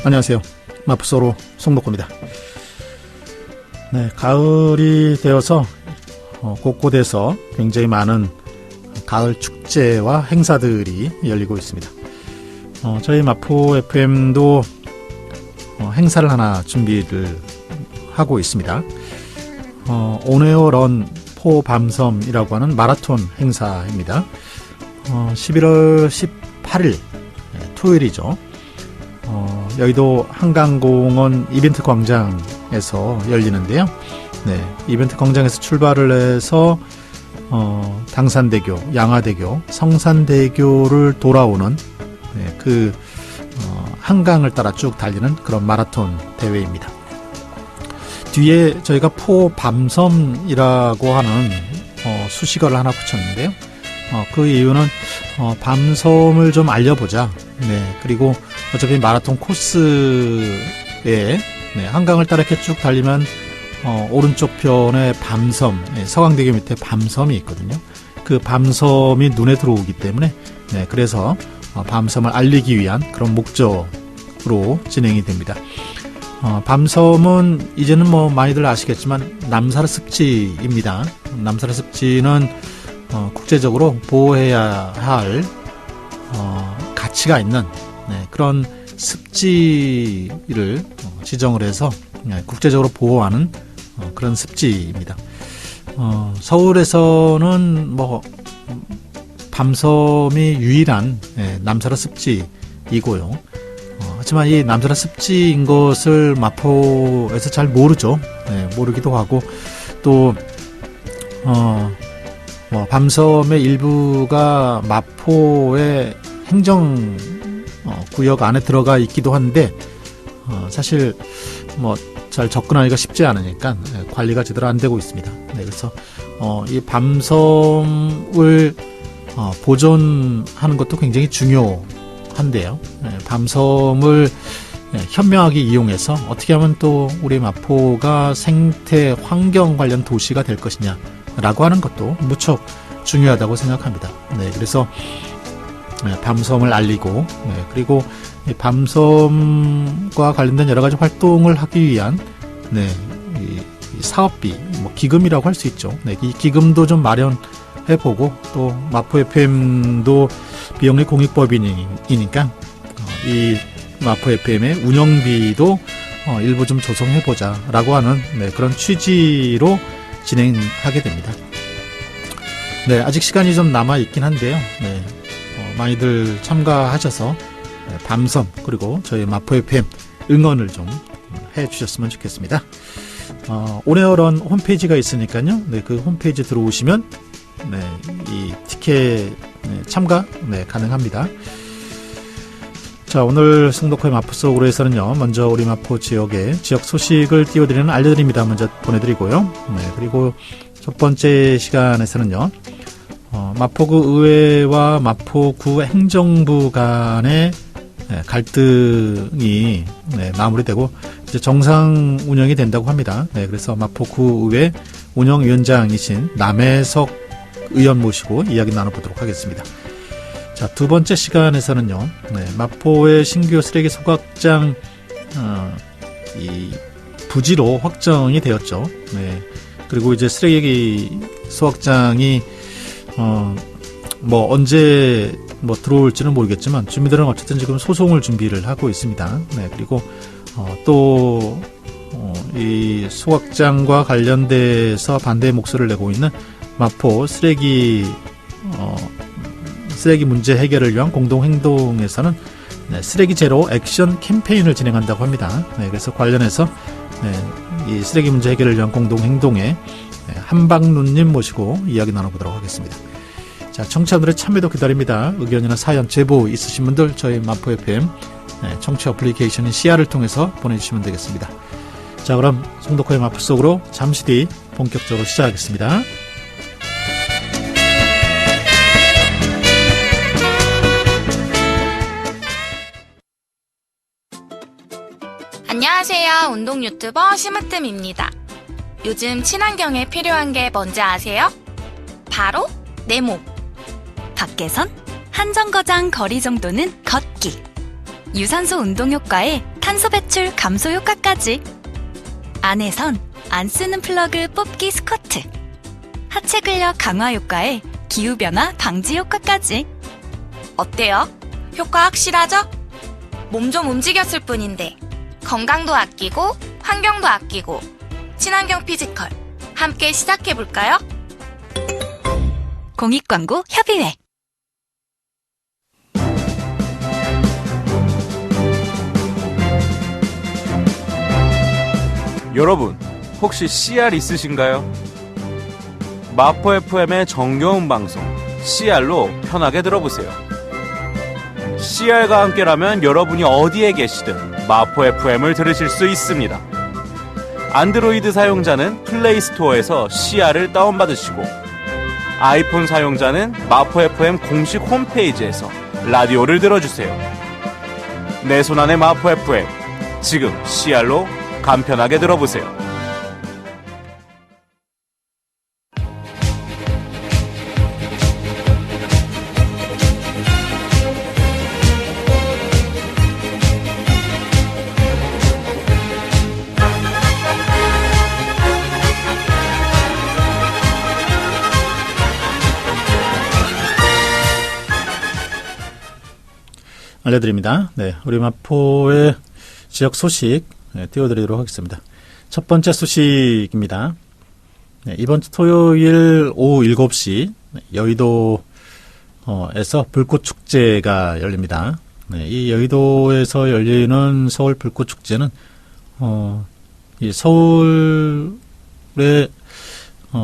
안녕하세요. 마프소로 송덕호입니다. 네, 가을이 되어서 곳곳에서 굉장히 많은 가을 축제와 행사들이 열리고 있습니다. 저희 마포 FM도 행사를 하나 준비를 하고 있습니다. 온에어런 포 밤섬이라고 하는 마라톤 행사입니다. 11월 18일 토요일이죠. 여의도 한강공원 이벤트 광장에서 열리는데요. 네, 이벤트 광장에서 출발을 해서 당산대교, 양화대교, 성산대교를 돌아오는 한강을 따라 쭉 달리는 그런 마라톤 대회입니다. 뒤에 저희가 포밤섬이라고 하는 수식어를 하나 붙였는데요. 그 이유는 밤섬을 좀 알려보자. 네, 그리고 어차피 마라톤 코스에 한강을 따라 이렇게 쭉 달리면 오른쪽 편에 밤섬, 서강대교 밑에 밤섬이 있거든요. 그 밤섬이 눈에 들어오기 때문에 그래서 밤섬을 알리기 위한 그런 목적으로 진행이 됩니다. 밤섬은 이제는 많이들 아시겠지만 남사르 습지입니다. 남사르 습지는 국제적으로 보호해야 할 가치가 있는 그런 습지를 지정을 해서 국제적으로 보호하는 그런 습지입니다. 서울에서는 밤섬이 유일한 남사르 습지이고요. 하지만 이 남사르 습지인 것을 마포에서 잘 모르죠. 모르기도 하고 또 밤섬의 일부가 마포의 행정 구역 안에 들어가 있기도 한데 사실 잘 접근하기가 쉽지 않으니까 관리가 제대로 안 되고 있습니다. 그래서 이 밤섬을 보존하는 것도 굉장히 중요한데요. 밤섬을 현명하게 이용해서 어떻게 하면 또 우리 마포가 생태 환경 관련 도시가 될 것이냐라고 하는 것도 무척 중요하다고 생각합니다. 그래서 밤섬을 알리고 그리고 밤섬과 관련된 여러 가지 활동을 하기 위한 이 사업비 기금이라고 할 수 있죠. 이 기금도 좀 마련해보고 또 마포 FM도 비영리 공익법인이니까 이 마포 FM의 운영비도 일부 좀 조성해보자라고 하는 그런 취지로 진행하게 됩니다. 아직 시간이 좀 남아있긴 한데요. 많이들 참가하셔서 밤섬 그리고 저희 마포 FM 응원을 좀 해주셨으면 좋겠습니다. 온에어런 홈페이지가 있으니까요. 그 홈페이지 들어오시면 이 티켓 참가 가능합니다. 자, 오늘 송덕호의 마포 속으로 해서는요. 먼저 우리 마포 지역의 지역 소식을 띄워드리는 알려드립니다. 먼저 보내드리고요. 그리고 첫 번째 시간에서는요. 마포구 의회와 마포구 행정부 간의 갈등이 마무리되고 이제 정상 운영이 된다고 합니다. 그래서 마포구 의회 운영위원장이신 남혜석 의원 모시고 이야기 나눠보도록 하겠습니다. 자, 두 번째 시간에서는요. 마포의 신규 쓰레기 소각장 이 부지로 확정이 되었죠. 그리고 이제 쓰레기 소각장이 언제 들어올지는 모르겠지만 주민들은 어쨌든 지금 소송을 준비를 하고 있습니다. 그리고 또 이 소각장과 관련돼서 반대의 목소리를 내고 있는 마포 쓰레기 문제 해결을 위한 공동행동에서는 쓰레기 제로 액션 캠페인을 진행한다고 합니다. 그래서 관련해서 이 쓰레기 문제 해결을 위한 공동행동에 한박눈님 모시고 이야기 나눠보도록 하겠습니다. 자, 청취자들의 참여도 기다립니다. 의견이나 사연, 제보 있으신 분들 저희 마포 FM 청취 어플리케이션인 CR을 통해서 보내주시면 되겠습니다. 자, 그럼 송덕호의 마포 속으로 잠시 뒤 본격적으로 시작하겠습니다. 안녕하세요. 운동 유튜버 심으뜸입니다. 요즘 친환경에 필요한 게 뭔지 아세요? 바로 내 몸. 밖에선 한정거장 거리 정도는 걷기. 유산소 운동 효과에 탄소 배출 감소 효과까지. 안에선 안 쓰는 플러그 뽑기 스커트. 하체 근력 강화 효과에 기후변화 방지 효과까지. 어때요? 효과 확실하죠? 몸 좀 움직였을 뿐인데 건강도 아끼고 환경도 아끼고 친환경 피지컬 함께 시작해볼까요? 공익광고 협의회. 여러분, 혹시 CR 있으신가요? 마포 FM의 정겨운 방송 CR로 편하게 들어보세요. CR과 함께라면 여러분이 어디에 계시든 마포 FM을 들으실 수 있습니다. 안드로이드 사용자는 플레이스토어에서 CR을 다운받으시고 아이폰 사용자는 마포 FM 공식 홈페이지에서 라디오를 들어주세요. 내 손안의 마포 FM, 지금 CR로 간편하게 들어보세요. 알려드립니다. 네, 우리 마포의 지역 소식 띄워드리도록 하겠습니다. 첫 번째 소식입니다. 네, 이번 주 토요일 오후 7시 여의도에서 불꽃축제가 열립니다. 네, 이 여의도에서 열리는 서울 불꽃축제는 이 서울의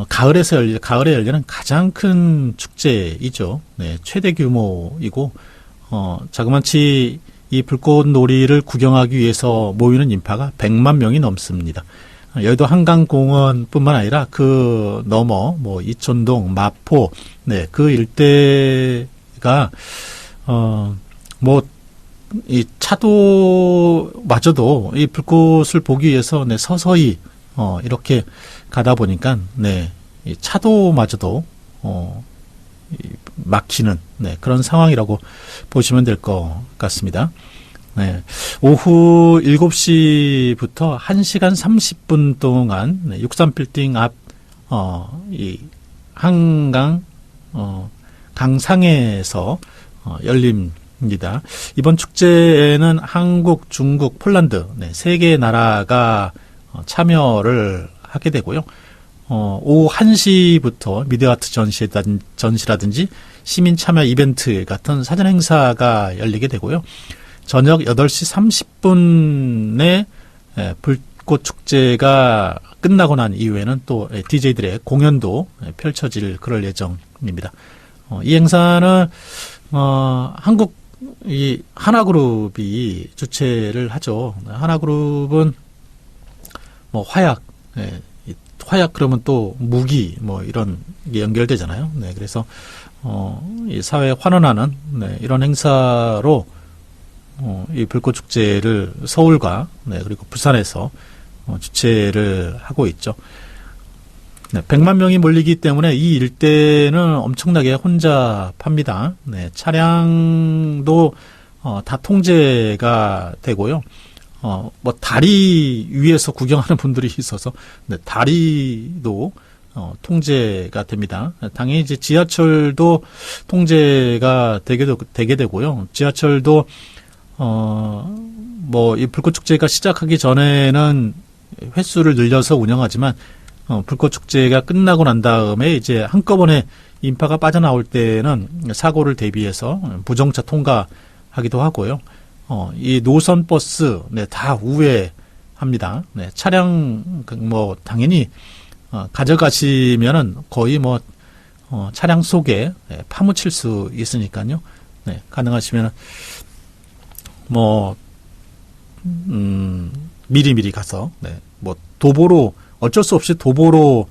가을에 열리는 가장 큰 축제이죠. 네, 최대 규모이고 자그마치 이 불꽃놀이를 구경하기 위해서 모이는 인파가 100만 명이 넘습니다. 여의도 한강공원뿐만 아니라 그 너머 뭐 이촌동, 마포, 네, 그 일대가 뭐 이 차도마저도 이 불꽃을 보기 위해서 네, 서서히 이렇게 가다 보니까 네, 이 차도마저도 막히는 네, 그런 상황이라고 보시면 될 것 같습니다. 네, 오후 7시부터 1시간 30분 동안 63빌딩 앞 이 한강 강상에서 열립니다. 이번 축제에는 한국, 중국, 폴란드 네, 3개의 나라가 참여를 하게 되고요. 오후 1시부터 미디어아트 전시라든지 시민 참여 이벤트 같은 사전 행사가 열리게 되고요. 저녁 8시 30분에 불꽃 축제가 끝나고 난 이후에는 또 DJ들의 공연도 펼쳐질 그럴 예정입니다. 이 행사는 한국 이 하나그룹이 주최를 하죠. 하나그룹은 뭐 화약 그러면 또 무기 뭐 이런 게 연결되잖아요. 네, 그래서 이 사회에 환원하는 네, 이런 행사로 이 불꽃 축제를 서울과 네, 그리고 부산에서 주최를 하고 있죠. 네, 100만 명이 몰리기 때문에 이 일대는 엄청나게 혼잡합니다. 네, 차량도 다 통제가 되고요. 뭐 다리 위에서 구경하는 분들이 있어서 네, 다리도 통제가 됩니다. 당연히 이제 지하철도 통제가 되게 되고요. 지하철도 뭐 이 불꽃 축제가 시작하기 전에는 횟수를 늘려서 운영하지만 불꽃 축제가 끝나고 난 다음에 이제 한꺼번에 인파가 빠져나올 때는 사고를 대비해서 부정차 통과하기도 하고요. 이 노선 버스 네, 다 우회합니다. 네, 차량 뭐 당연히 가져가시면은 거의 뭐 차량 속에 네, 파묻힐 수 있으니까요. 네, 가능하시면 뭐 미리미리 가서 네, 뭐 도보로 어쩔 수 없이 도보로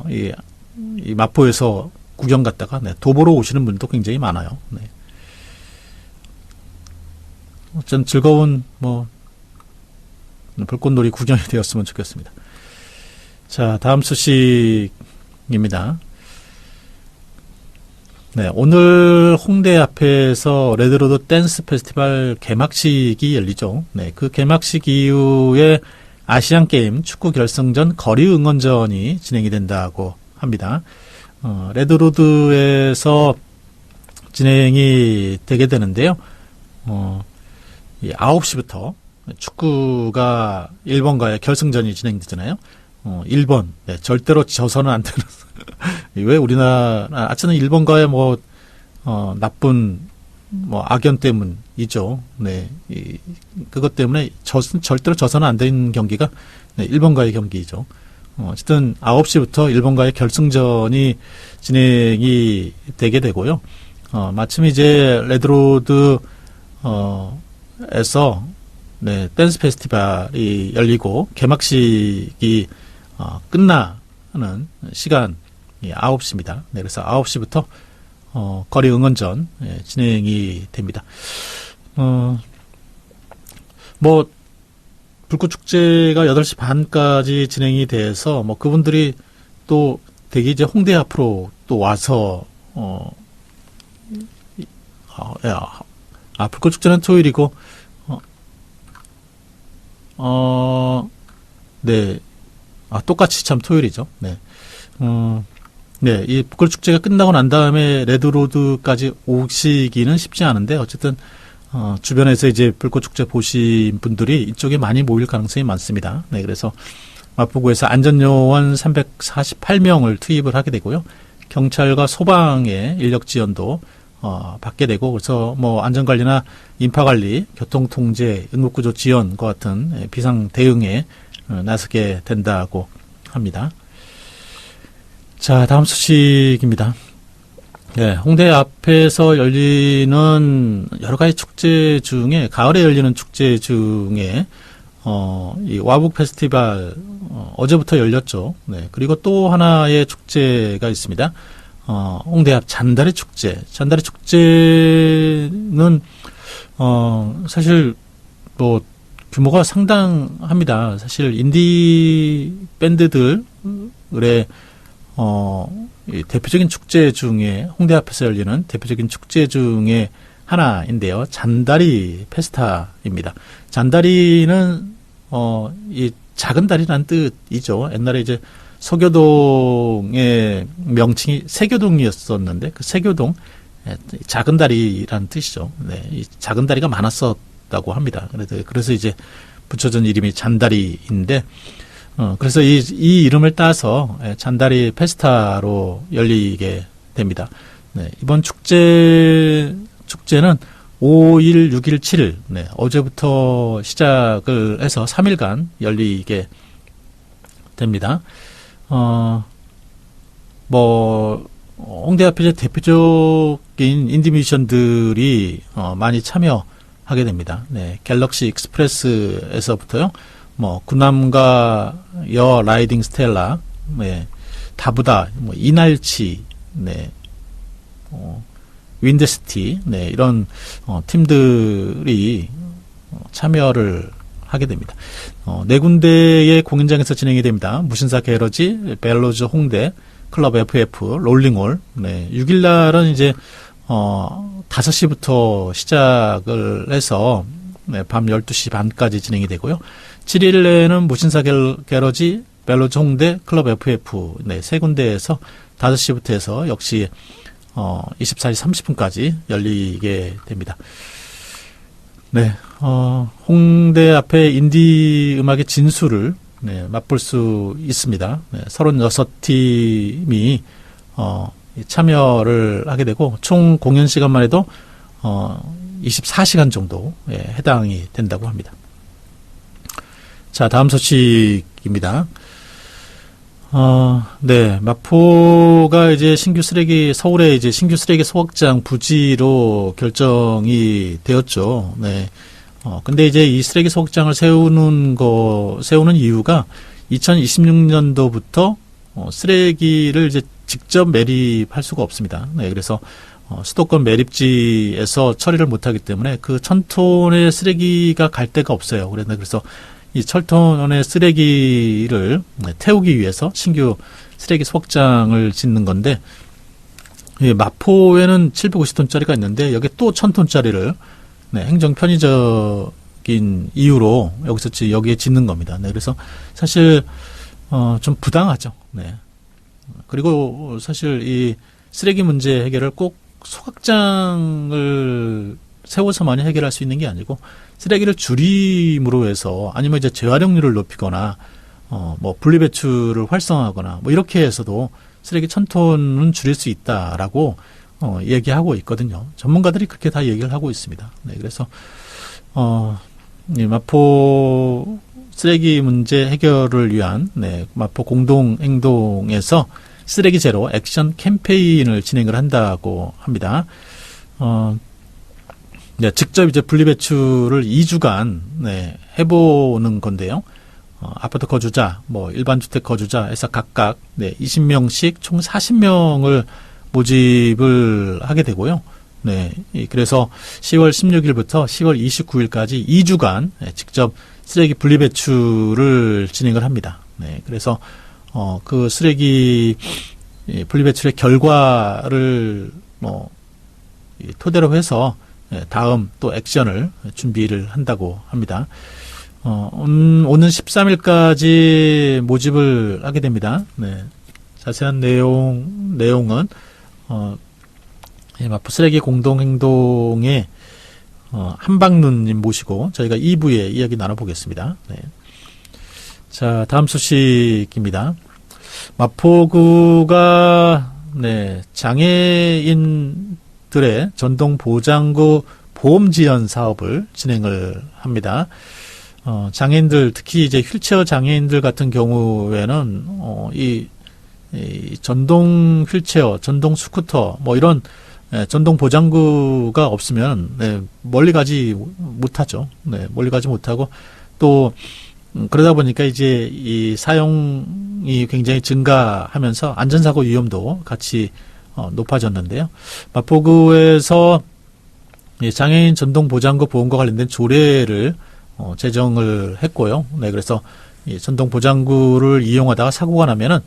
이 마포에서 구경 갔다가 네, 도보로 오시는 분도 굉장히 많아요. 네. 좀 즐거운 뭐 불꽃놀이 구경이 되었으면 좋겠습니다. 자, 다음 소식입니다. 네, 오늘 홍대 앞에서 레드로드 댄스 페스티벌 개막식이 열리죠. 네, 그 개막식 이후에 아시안 게임 축구 결승전 거리 응원전이 진행이 된다고 합니다. 레드로드에서 진행이 되게 되는데요. 9시부터 축구가 일본과의 결승전이 진행되잖아요. 1번, 네, 절대로 져서는 안 되는. 왜 우리나라, 아무튼 일본과의 나쁜, 악연 때문이죠. 네, 그것 때문에 절대로 져서는 안 되는 경기가, 네, 일본과의 경기이죠. 어쨌든 9시부터 일본과의 결승전이 진행이 되게 되고요. 마침 이제 레드로드, 에서, 네, 댄스 페스티벌이 열리고 개막식이 끝나는 시간이 9시입니다. 네, 그래서 9시부터 거리 응원전 진행이 됩니다. 불꽃 축제가 8시 반까지 진행이 돼서 그분들이 또 되게 이제 홍대 앞으로 또 와서 불꽃 축제는 토요일이고 네. 똑같이 참 토요일이죠. 네. 네. 이 불꽃 축제가 끝나고 난 다음에 레드로드까지 오시기는 쉽지 않은데, 어쨌든, 주변에서 이제 불꽃 축제 보신 분들이 이쪽에 많이 모일 가능성이 많습니다. 네. 그래서 마포구에서 안전요원 348명을 투입을 하게 되고요. 경찰과 소방의 인력 지원도 받게 되고, 그래서 안전관리나 인파관리, 교통통제, 응급구조 지원과 같은 비상 대응에 나서게 된다고 합니다. 자, 다음 소식입니다. 네, 홍대 앞에서 열리는 여러 가지 축제 중에, 가을에 열리는 축제 중에, 이 와북 페스티벌, 어제부터 열렸죠. 네, 그리고 또 하나의 축제가 있습니다. 홍대 앞 잔다리 축제. 잔다리 축제는, 사실, 규모가 상당합니다. 사실, 인디 밴드들의, 이 대표적인 축제 중에, 홍대 앞에서 열리는 대표적인 축제 중에 하나인데요. 잔다리 페스타입니다. 잔다리는, 이 작은 다리라는 뜻이죠. 옛날에 이제 서교동의 명칭이 세교동이었었는데, 그 세교동, 작은 다리라는 뜻이죠. 네, 이 작은 다리가 많았었다고 합니다. 그래서 이제 붙여진 이름이 잔다리인데, 그래서 이 이름을 따서 잔다리 페스타로 열리게 됩니다. 네, 이번 축제는 5일, 6일, 7일, 네, 어제부터 시작을 해서 3일간 열리게 됩니다. 홍대 앞에 대표적인 인디 뮤지션들이 많이 참여하게 됩니다. 네, 갤럭시 익스프레스에서부터요, 구남과 여 라이딩 스텔라, 네, 다부다, 이날치, 네, 윈드시티, 네, 이런 팀들이 참여를 하게 됩니다. 네 군데의 공연장에서 진행이 됩니다. 무신사 게러지, 벨로즈 홍대, 클럽 FF, 롤링홀. 네, 6일 날은 이제 5시부터 시작을 해서 네, 밤 12시 반까지 진행이 되고요. 7일에는 무신사 게러지, 벨로즈 홍대, 클럽 FF, 네, 세 군데에서 5시부터 해서 역시 24시 30분까지 열리게 됩니다. 네, 홍대 앞에 인디 음악의 진수를 네, 맛볼 수 있습니다. 네, 36팀이 참여를 하게 되고, 총 공연 시간만 해도 24시간 정도 해당이 된다고 합니다. 자, 다음 소식입니다. 네, 마포가 이제 서울의 이제 신규 쓰레기 소각장 부지로 결정이 되었죠. 네. 근데 이제 이 쓰레기 소각장을 세우는 이유가 2026년도부터 쓰레기를 이제 직접 매립할 수가 없습니다. 네, 그래서 수도권 매립지에서 처리를 못하기 때문에 그 1000톤의 쓰레기가 갈 데가 없어요. 그래서 이 1000톤의 쓰레기를 태우기 위해서 신규 쓰레기 소각장을 짓는 건데, 예, 마포에는 750톤짜리가 있는데 여기 또 1000톤짜리를 네, 행정 편의적인 이유로 여기에 짓는 겁니다. 네, 그래서 사실 좀 부당하죠. 네. 그리고 사실 이 쓰레기 문제 해결을 꼭 소각장을 세워서만이 해결할 수 있는 게 아니고 쓰레기를 줄임으로 해서 아니면 이제 재활용률을 높이거나 뭐 분리배출을 활성화하거나 뭐 이렇게 해서도 쓰레기 1000톤은 줄일 수 있다라고 얘기하고 있거든요. 전문가들이 그렇게 다 얘기를 하고 있습니다. 네, 그래서 이 마포 쓰레기 문제 해결을 위한 네, 마포 공동행동에서 쓰레기 제로 액션 캠페인을 진행을 한다고 합니다. 네, 직접 이제 분리배출을 2주간 네, 해보는 건데요. 아파트 거주자, 뭐 일반 주택 거주자에서 각각 네, 20명씩 총 40명을 모집을 하게 되고요. 네, 그래서 10월 16일부터 10월 29일까지 2주간 네, 직접 쓰레기 분리배출을 진행을 합니다. 네, 그래서 그 쓰레기 분리배출의 결과를 토대로 해서 다음 또 액션을 준비를 한다고 합니다. 오는 13일까지 모집을 하게 됩니다. 네. 자세한 내용은 마포 쓰레기 공동행동의 한방눈님 모시고 저희가 2부에 이야기 나눠보겠습니다. 네. 자, 다음 소식입니다. 마포구가 네, 장애인들의 전동보장구 보험 지원 사업을 진행을 합니다. 장애인들, 특히 이제 휠체어 장애인들 같은 경우에는 이 전동 휠체어, 전동 스쿠터 뭐 이런 전동 보장구가 없으면 네, 멀리 가지 못하죠. 네, 멀리 가지 못하고 또 그러다 보니까 이제 이 사용이 굉장히 증가하면서 안전사고 위험도 같이 높아졌는데요. 마포구에서 장애인 전동 보장구 보험과 관련된 조례를 제정을 했고요. 네, 그래서 이 전동 보장구를 이용하다가 사고가 나면은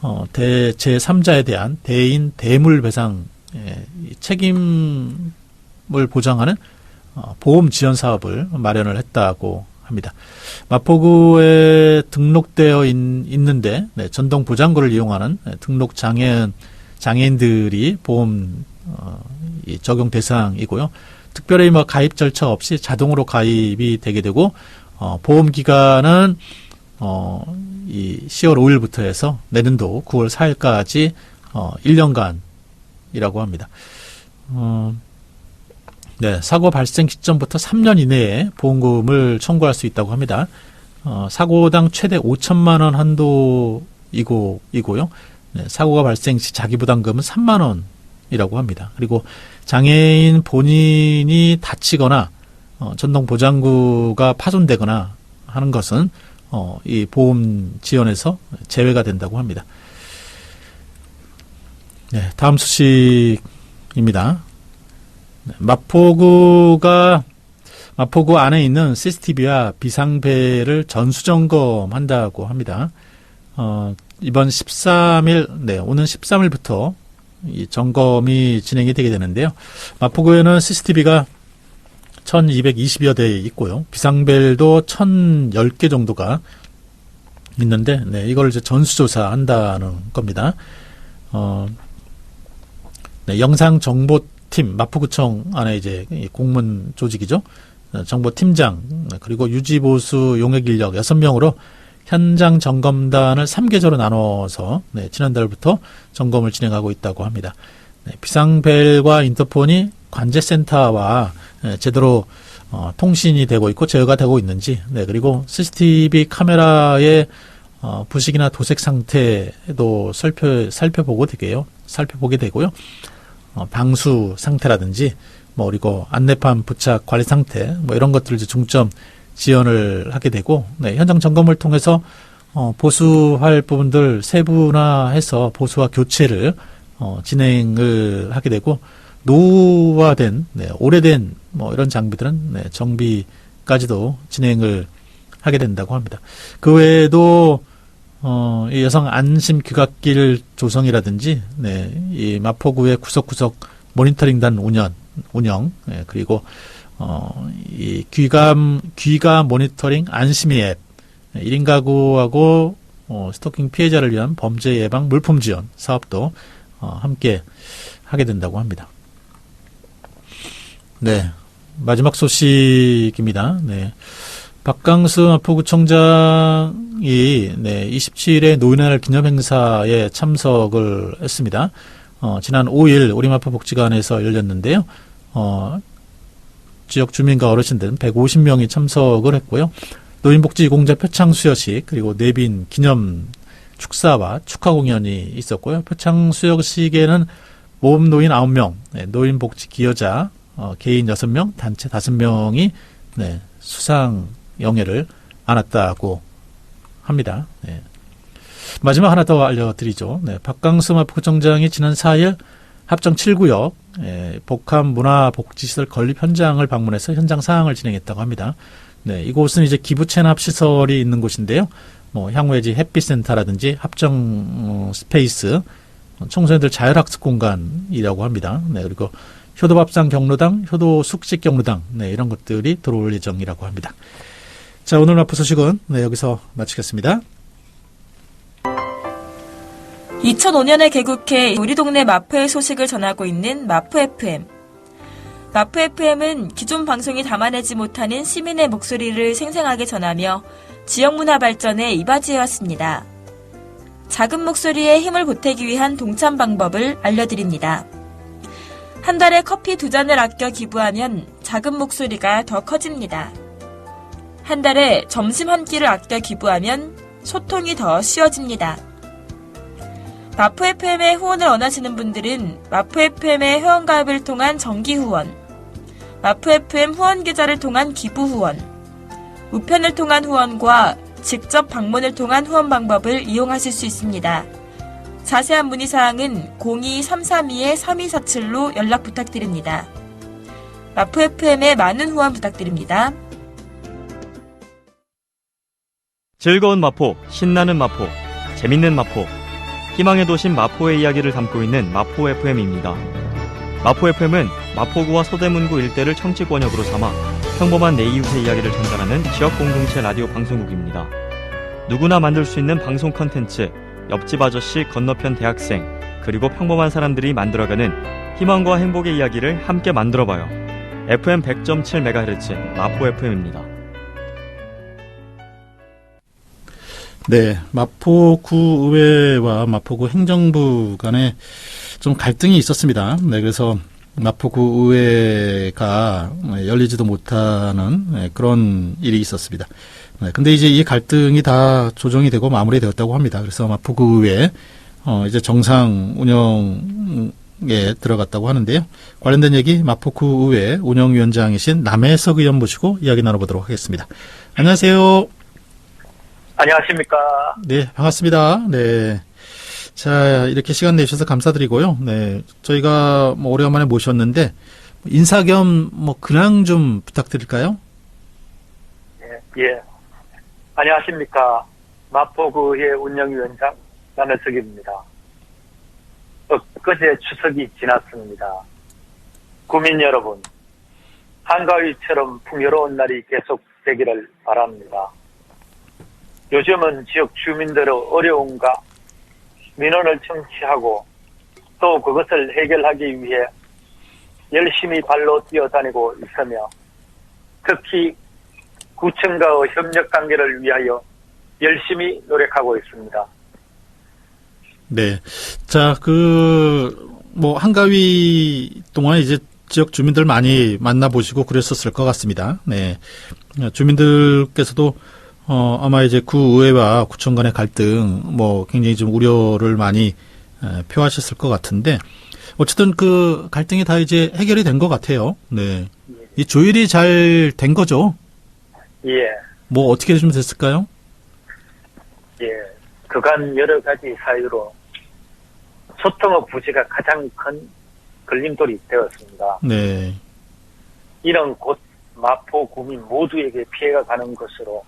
제3자에 대한 대인 대물 배상 책임을 보장하는 보험 지원 사업을 마련을 했다고 합니다. 마포구에 등록되어 있는데 네, 전동 보장구를 이용하는 등록 장애인들이 보험 적용 대상이고요. 특별히 뭐 가입 절차 없이 자동으로 가입이 되게 되고 보험 기간은 이 10월 5일부터 해서 내년도 9월 4일까지 1년간이라고 합니다. 네, 사고 발생 시점부터 3년 이내에 보험금을 청구할 수 있다고 합니다. 사고당 최대 5천만 원 한도이고요. 네, 사고가 발생 시 자기부담금은 3만 원이라고 합니다. 그리고 장애인 본인이 다치거나 전동 보장구가 파손되거나 하는 것은 이 보험 지원에서 제외가 된다고 합니다. 네, 다음 소식입니다. 마포구 안에 있는 CCTV와 비상벨을 전수점검한다고 합니다. 이번 13일, 네, 오는 13일부터 이 점검이 진행이 되게 되는데요. 마포구에는 CCTV가 1220여 대 있고요. 비상벨도 1010개 정도가 있는데, 네, 이걸 이제 전수조사한다는 겁니다. 네, 영상정보팀, 마포구청 안에 이제 공문 조직이죠. 정보팀장, 그리고 유지보수 용역인력 6명으로 현장 점검단을 3계절로 나눠서 네, 지난달부터 점검을 진행하고 있다고 합니다. 네, 비상벨과 인터폰이 관제센터와 제대로 통신이 되고 있고 제어가 되고 있는지, 네, 그리고 CCTV 카메라의 부식이나 도색 상태도 살펴보게 되고요. 방수 상태라든지, 뭐, 그리고 안내판 부착 관리 상태, 뭐, 이런 것들을 이제 중점 지원을 하게 되고, 네, 현장 점검을 통해서, 보수할 부분들 세분화해서 보수와 교체를, 진행을 하게 되고, 노후화된, 네, 오래된, 뭐, 이런 장비들은, 네, 정비까지도 진행을 하게 된다고 합니다. 그 외에도, 이 여성 안심 귀갓길 조성이라든지, 네, 이 마포구의 구석구석 모니터링단 운영, 네, 그리고, 이 귀가 모니터링 안심이 앱, 1인 가구하고, 스토킹 피해자를 위한 범죄 예방 물품 지원 사업도, 함께 하게 된다고 합니다. 네. 마지막 소식입니다. 네. 박강수 마포구청장이, 네, 27회 노인날 기념 행사에 참석을 했습니다. 지난 5일 우리 마포복지관에서 열렸는데요. 지역 주민과 어르신들 150명이 참석을 했고요. 노인복지공자 표창 수여식, 그리고 내빈 기념 축사와 축하 공연이 있었고요. 표창 수여식에는 모범 노인 9명, 네, 노인복지 기여자, 개인 6명, 단체 5명이, 네, 수상 영예를 안았다고 합니다. 네. 마지막 하나 더 알려드리죠. 네, 박강수 마포구청장이 지난 4일 합정 7구역 복합 문화복지시설 건립 현장을 방문해서 현장 사항을 진행했다고 합니다. 네, 이곳은 이제 기부 체납 시설이 있는 곳인데요. 뭐 향후에 햇빛센터라든지 합정 스페이스, 청소년들 자율학습 공간이라고 합니다. 네, 그리고 효도밥상 경로당, 효도 숙식 경로당, 네, 이런 것들이 들어올 예정이라고 합니다. 자, 오늘 마포 소식은, 네, 여기서 마치겠습니다. 2005년에 개국해 우리 동네 마포의 소식을 전하고 있는 마포 FM. 마포 FM은 기존 방송이 담아내지 못하는 시민의 목소리를 생생하게 전하며 지역 문화 발전에 이바지해왔습니다. 작은 목소리에 힘을 보태기 위한 동참 방법을 알려드립니다. 한 달에 커피 2잔을 아껴 기부하면 작은 목소리가 더 커집니다. 한 달에 점심 한 끼를 아껴 기부하면 소통이 더 쉬워집니다. 마포 FM에 후원을 원하시는 분들은 마포 FM의 회원가입을 통한 정기 후원, 마포 FM 후원 계좌를 통한 기부 후원, 우편을 통한 후원과 직접 방문을 통한 후원 방법을 이용하실 수 있습니다. 자세한 문의사항은 02-332-3247로 연락 부탁드립니다. 마포 FM에 많은 후원 부탁드립니다. 즐거운 마포, 신나는 마포, 재밌는 마포, 희망의 도심 마포의 이야기를 담고 있는 마포 FM입니다. 마포 FM은 마포구와 서대문구 일대를 청취 권역으로 삼아 평범한 내 이웃의 이야기를 전달하는 지역 공동체 라디오 방송국입니다. 누구나 만들 수 있는 방송 컨텐츠, 옆집 아저씨, 건너편 대학생, 그리고 평범한 사람들이 만들어가는 희망과 행복의 이야기를 함께 만들어봐요. FM 100.7MHz 마포 FM입니다. 네, 마포구 의회와 마포구 행정부 간에 좀 갈등이 있었습니다. 네, 그래서 마포구 의회가 열리지도 못하는 그런 일이 있었습니다. 네, 근데 이제 이 갈등이 다 조정이 되고 마무리되었다고 합니다. 그래서 마포구 의회 이제 정상 운영에 들어갔다고 하는데요. 관련된 얘기 마포구 의회 운영위원장이신 남해석 의원 모시고 이야기 나눠보도록 하겠습니다. 안녕하세요. 안녕하십니까. 네, 반갑습니다. 네. 자, 이렇게 시간 내주셔서 감사드리고요. 네. 저희가 오래간만에 모셨는데, 인사 겸 근황 좀 부탁드릴까요? 예. 안녕하십니까. 마포구의 운영위원장 남해석입니다. 엊그제 추석이 지났습니다. 구민 여러분, 한가위처럼 풍요로운 날이 계속되기를 바랍니다. 요즘은 지역 주민들의 어려움과 민원을 청취하고 또 그것을 해결하기 위해 열심히 발로 뛰어다니고 있으며 특히 구청과의 협력관계를 위하여 열심히 노력하고 있습니다. 네. 자, 한가위 동안 이제 지역 주민들 많이 만나보시고 그랬었을 것 같습니다. 네. 주민들께서도 아마 이제 구의회와 구청 간의 갈등, 굉장히 좀 우려를 많이 표하셨을 것 같은데, 어쨌든 그 갈등이 다 이제 해결이 된 것 같아요. 네. 이 조율이 잘 된 거죠? 예. 어떻게 좀 됐을까요? 예. 그간 여러 가지 사유로 소통의 부재가 가장 큰 걸림돌이 되었습니다. 네. 이는 곧 마포 구민 모두에게 피해가 가는 것으로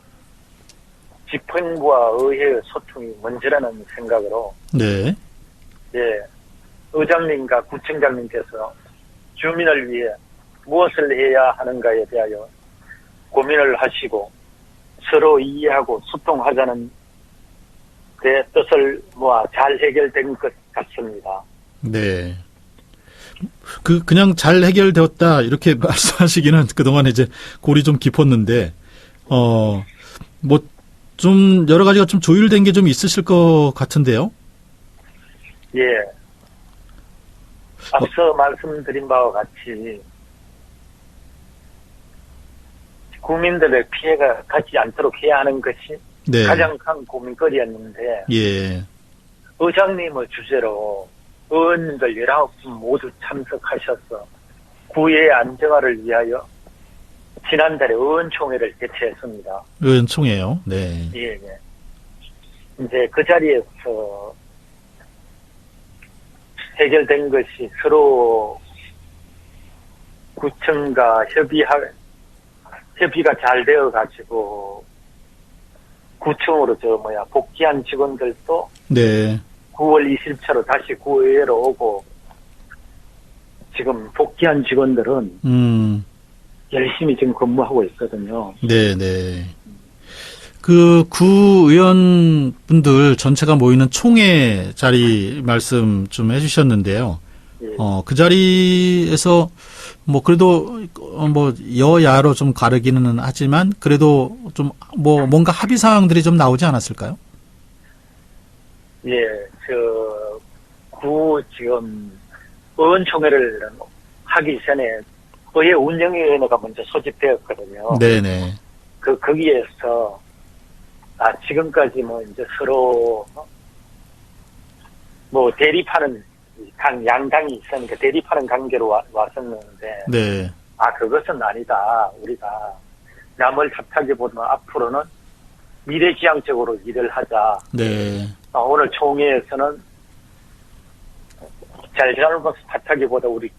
집행부와 의회의 소통이 먼저라는 생각으로 네. 예, 의장님과 구청장님께서 주민을 위해 무엇을 해야 하는가에 대하여 고민을 하시고 서로 이해하고 소통하자는 그 뜻을 모아 잘 해결된 것 같습니다. 네. 그냥 잘 해결되었다, 이렇게 말씀하시기는 그동안 이제 골이 좀 깊었는데, 좀 여러 가지가 좀 조율된 게 좀 있으실 것 같은데요? 예. 앞서 말씀드린 바와 같이 국민들의 피해가 가지 않도록 해야 하는 것이 네. 가장 큰 고민거리였는데 예. 의장님의 주제로 의원님들 19분 모두 참석하셔서 구의 안정화를 위하여 지난달에 의원총회를 개최했습니다. 의원총회요. 네. 예, 예. 이제 그 자리에서 해결된 것이 서로 구청과 협의가 잘 되어 가지고 구청으로 복귀한 직원들도 네. 9월 20일차로 다시 구의회로 오고 지금 복귀한 직원들은 열심히 지금 근무하고 있거든요. 네, 네. 그 구의원분들 전체가 모이는 총회 자리 말씀 좀 해주셨는데요. 예. 그 자리에서 그래도 여야로 좀 가르기는 하지만 그래도 좀 뭔가 합의 사항들이 좀 나오지 않았을까요? 예, 지금 의원총회를 하기 전에 의회 운영위원회가 먼저 소집되었거든요. 네네. 거기에서 지금까지 이제 서로 대립하는 양당이 있으니까 대립하는 관계로 왔었는데 네. 그것은 아니다. 우리가 남을 탓하기보다는 앞으로는 미래지향적으로 일을 하자. 네. 오늘 총회에서는 잘잘못을 탓하기보다 우리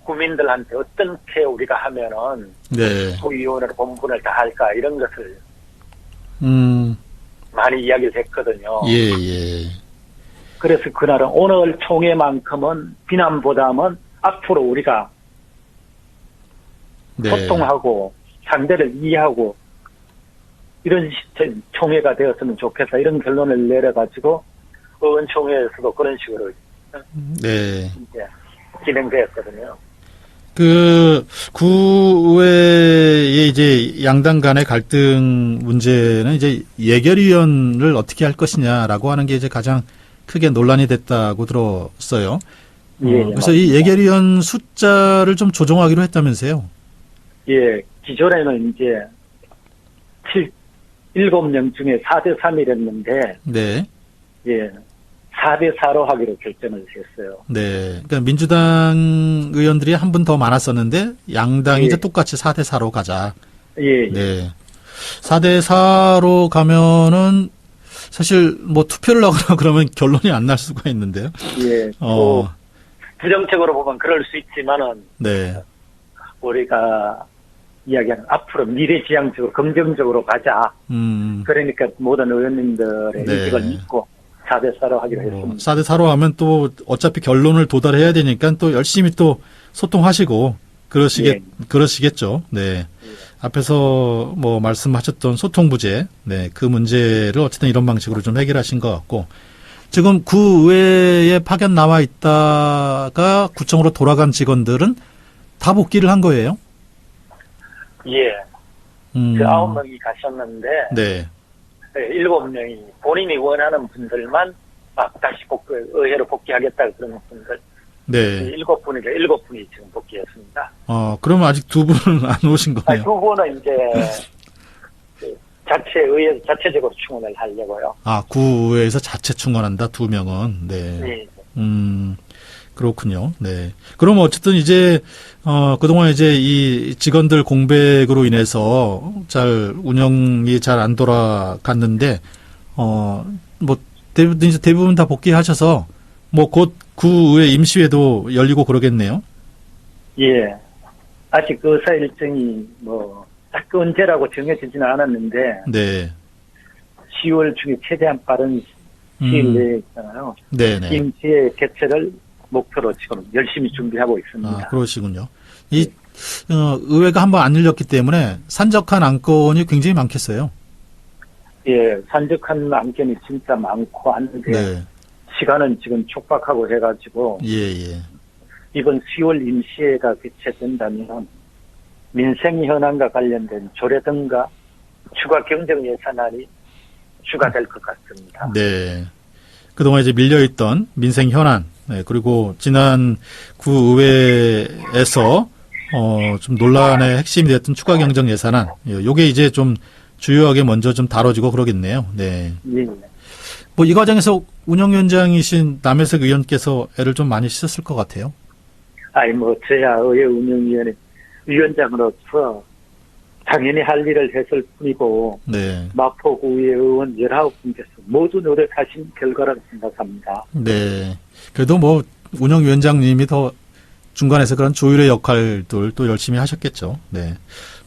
국민들한테 어떻게 우리가 하면은 네. 구의원으로 본분을 다 할까 이런 것을 많이 이야기를 했거든요. 예, 예. 그래서 그날은 오늘 총회만큼은 비난보다는 앞으로 우리가 네. 소통하고 상대를 이해하고 이런 총회가 되었으면 좋겠다 이런 결론을 내려가지고 의원총회에서도 그런 식으로 네. 이제 진행되었거든요. 구의회의 이제 양당 간의 갈등 문제는 이제 예결위원을 어떻게 할 것이냐라고 하는 게 이제 가장 크게 논란이 됐다고 들었어요. 예, 그래서 맞습니다. 이 예결위원 숫자를 좀 조정하기로 했다면서요? 예, 기존에는 이제 7명 중에 4대3이랬는데, 네. 예, 4대4로 하기로 결정을 했어요. 네. 그러니까 민주당 의원들이 한 분 더 많았었는데, 양당이 예. 이제 똑같이 4대4로 가자. 예, 네. 4대4로 가면은, 사실 투표를 하거나 그러면 결론이 안 날 수가 있는데요. 예, 또 부정적으로 보면 그럴 수 있지만은, 네. 우리가 이야기하는 앞으로 미래지향적으로 긍정적으로 가자. 그러니까 모든 의원님들의 네. 의식을 믿고 4대4로 하기로 했습니다. 4대4로 하면 또 어차피 결론을 도달해야 되니까 또 열심히 또 소통하시고 그러시겠죠. 네. 앞에서 말씀하셨던 소통 부재, 네. 그 문제를 어쨌든 이런 방식으로 좀 해결하신 것 같고, 지금 구의회에 파견 나와 있다가 구청으로 돌아간 직원들은 다 복귀를 한 거예요? 예. 9명이 가셨는데, 네. 7명이 본인이 원하는 분들만 다시 의회로 복귀하겠다 그런 분들. 네. 7분이 지금 복귀했습니다. 그러면 아직 두 분은 안 오신 거네요. 두 분은 이제 의회에서 자체적으로 충원을 하려고요. 구의회에서 자체 충원한다, 2명은. 네. 네. 그렇군요. 네. 그럼 어쨌든 이제, 그동안 이제 이 직원들 공백으로 인해서 운영이 잘 안 돌아갔는데, 대부분 다 복귀하셔서, 곧 구의회 임시회도 열리고 그러겠네요. 예. 아직 의사 일정이 딱 언제라고 정해지지는 않았는데, 네. 10월 중에 최대한 빠른 시일 내에 있잖아요. 네네. 임시의 개최를 목표로 지금 열심히 준비하고 있습니다. 아, 그러시군요. 의회가 한번 안 열렸기 때문에 산적한 안건이 굉장히 많겠어요. 예, 산적한案件이 진짜 많고 한데 네. 시간은 지금 촉박하고 해가지고 예. 이번 10월 임시회가 개최된다면 민생 현안과 관련된 조례 등과 추가 경정 예산안이 추가될 것 같습니다. 네. 그동안 이제 밀려있던 민생 현안, 네, 그리고 지난 구의회에서 좀 논란의 핵심이 됐던 추가 경정 예산안, 요게 이제 좀 주요하게 먼저 좀 다뤄지고 그러겠네요. 네. 예. 뭐 이 과정에서 운영위원장이신 남혜석 의원께서 애를 좀 많이 쓰셨을 것 같아요. 저야 의회 운영위원회 위원장으로서 당연히 할 일을 했을 뿐이고 네. 마포구의 의원 19분께서 모두 노력하신 결과라고 생각합니다. 네. 그래도 뭐 운영위원장님이 더 중간에서 그런 조율의 역할들 또 열심히 하셨겠죠. 네.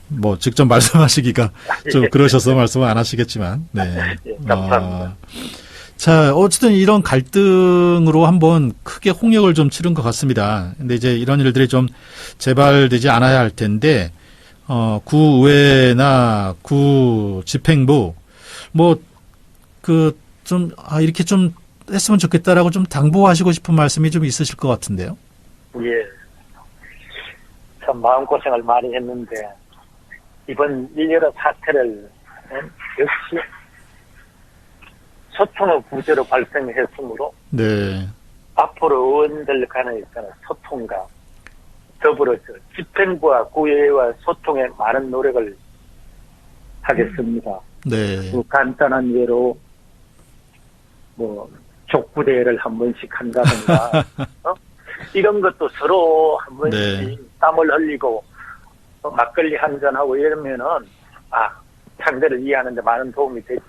뭐 직접 말씀하시기가 좀 그러셔서 말씀을 안 하시겠지만. 네. 예, 감사합니다. 자, 어쨌든 이런 갈등으로 한번 크게 홍역을 좀 치른 것 같습니다. 근데 이제 이런 일들이 좀 재발되지 않아야 할 텐데, 구의회나 구 집행부, 이렇게 좀 했으면 좋겠다라고 좀 당부하시고 싶은 말씀이 좀 있으실 것 같은데요. 예. 참 마음고생을 많이 했는데, 이번 여러 사태를, 역시 소통의 부재로 발생했으므로, 네. 앞으로 의원들 간에 있는 소통과 더불어 집행부와 구의회와 소통에 많은 노력을 하겠습니다. 네. 간단한 예로 족구대회를 한 번씩 한다든가 이런 것도 서로 한 번씩 네. 땀을 흘리고 막걸리 한잔하고 이러면은 상대를 이해하는 데 많은 도움이 되지